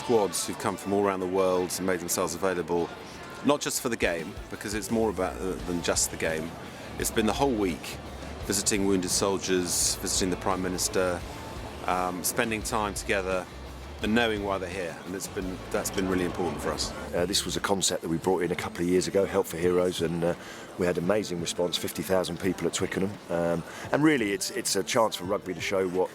squads who've come from all around the world and made themselves available, not just for the game, because it's more about than just the game. It's been the whole week, visiting wounded soldiers, visiting the Prime Minister, spending time together and knowing why they're here, and that's been really important for us. This was a concept that we brought in a couple of years ago, Help for Heroes, and we had amazing response, 50,000 people at Twickenham, and really it's a chance for rugby to show what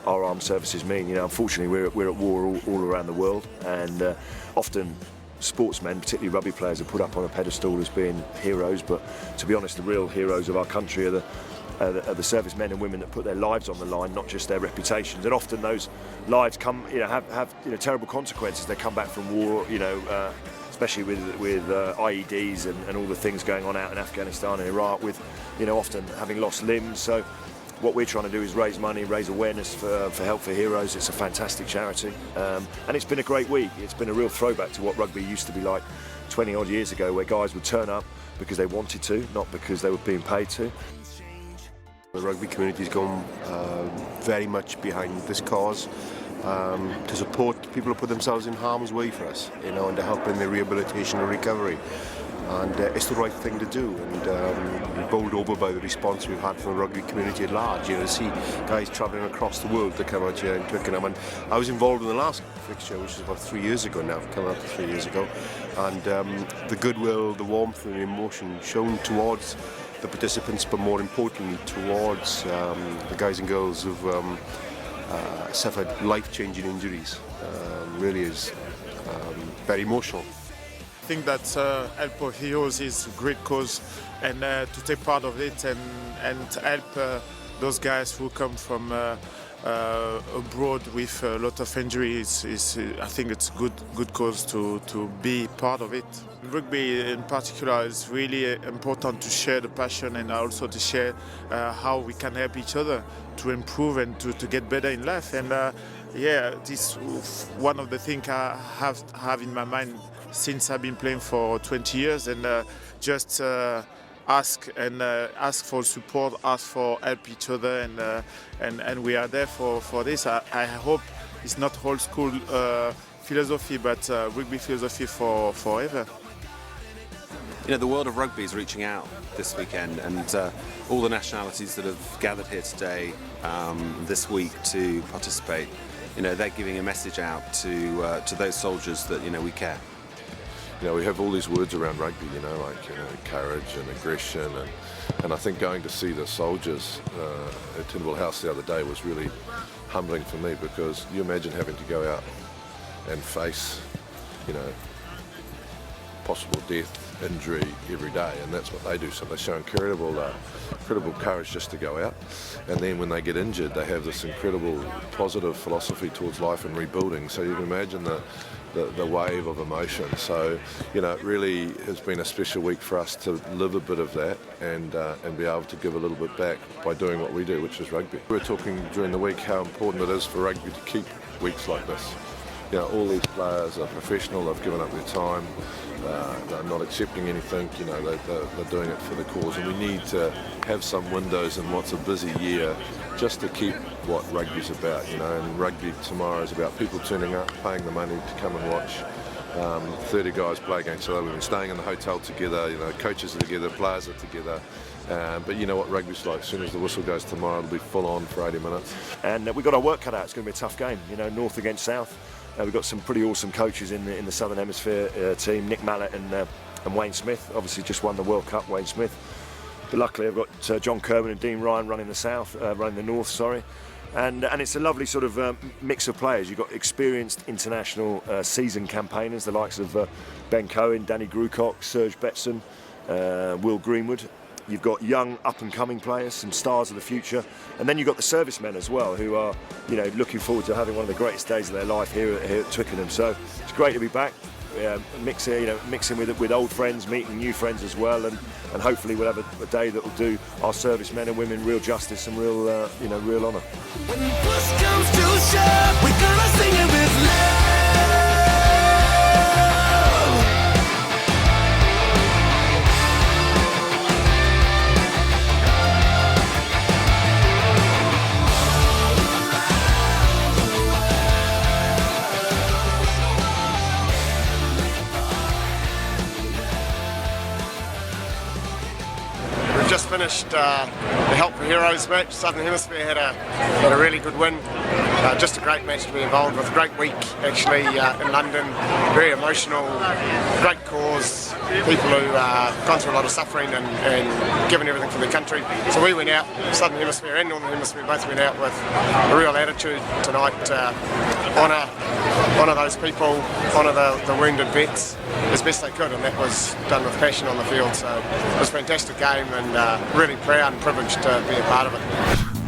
our armed services mean. You know, unfortunately we're at war all around the world, and often sportsmen, particularly rugby players, are put up on a pedestal as being heroes, but to be honest, the real heroes of our country are the servicemen and women that put their lives on the line, not just their reputations. And often those lives come, have terrible consequences. They come back from war, especially with IEDs and all the things going on out in Afghanistan and Iraq, with often having lost limbs. So what we're trying to do is raise money, raise awareness for Help for Heroes. It's a fantastic charity, and it's been a great week. It's been a real throwback to what rugby used to be like 20 odd years ago, where guys would turn up because they wanted to, not because they were being paid to. The rugby community's gone very much behind this cause to support people who put themselves in harm's way for us, and to help in their rehabilitation and recovery. And it's the right thing to do, and we're bowled over by the response we've had from the rugby community at large. To see guys travelling across the world to come out here in Twickenham. And I was involved in the last fixture, which is about 3 years ago now, coming up to 3 years ago, and the goodwill, the warmth and the emotion shown towards the participants, but more importantly towards the guys and girls who've suffered life-changing injuries, really is very emotional. I think that Help for Heroes is a great cause, and to take part of it and help those guys who come from abroad with a lot of injuries I think it's a good cause to be part of it. Rugby in particular is really important to share the passion, and also to share how we can help each other to improve and to get better in life. And this is one of the things I have in my mind since I've been playing for 20 years, and just ask for support, ask for help each other, and we are there for this. I hope it's not old school philosophy, but rugby philosophy for forever. The world of rugby is reaching out this weekend, and all the nationalities that have gathered here today this week to participate, they're giving a message out to those soldiers that we care. We have all these words around rugby, courage and aggression, and I think going to see the soldiers at Tynwald House the other day was really humbling for me, because you imagine having to go out and face, possible death, injury every day, and that's what they do. So they show incredible courage just to go out, and then when they get injured, they have this incredible positive philosophy towards life and rebuilding. So you can imagine the wave of emotion. So it really has been a special week for us to live a bit of that and be able to give a little bit back by doing what we do, which is rugby. We were talking during the week how important it is for rugby to keep weeks like this. All these players are professional, they've given up their time, they're not accepting anything, they're doing it for the cause, and we need to have some windows in what's a busy year just to keep what rugby's about, and rugby tomorrow is about people turning up, paying the money to come and watch 30 guys play against each other. We've been staying in the hotel together, coaches are together, players are together. But you know what rugby's like. As soon as the whistle goes tomorrow, it'll be full on for 80 minutes. And we've got our work cut out. It's going to be a tough game, North against South. We've got some pretty awesome coaches in the Southern Hemisphere team, Nick Mallett and Wayne Smith. Obviously just won the World Cup, Wayne Smith. But luckily I've got John Kirwan and Dean Ryan running the North, sorry. And it's a lovely sort of mix of players. You've got experienced international seasoned campaigners, the likes of Ben Cohen, Danny Grucock, Serge Betson, Will Greenwood. You've got young up-and-coming players, some stars of the future, and then you've got the servicemen as well, who are, looking forward to having one of the greatest days of their life here at Twickenham. So it's great to be back, mixing with old friends, meeting new friends as well, and hopefully we'll have a day that will do our servicemen and women real justice and real honour. When push comes to shove, we're gonna sing it with love. just finished the Help for Heroes match. Southern Hemisphere had a really good win. Just a great match to be involved with. Great week actually in London. Very emotional. Great cause. People who gone through a lot of suffering and given everything for their country. So we went out, Southern Hemisphere and Northern Hemisphere both went out with a real attitude tonight. Honour those people, honour the wounded vets as best they could, and that was done with passion on the field. So it was a fantastic game, and really proud and privileged to be a part of it.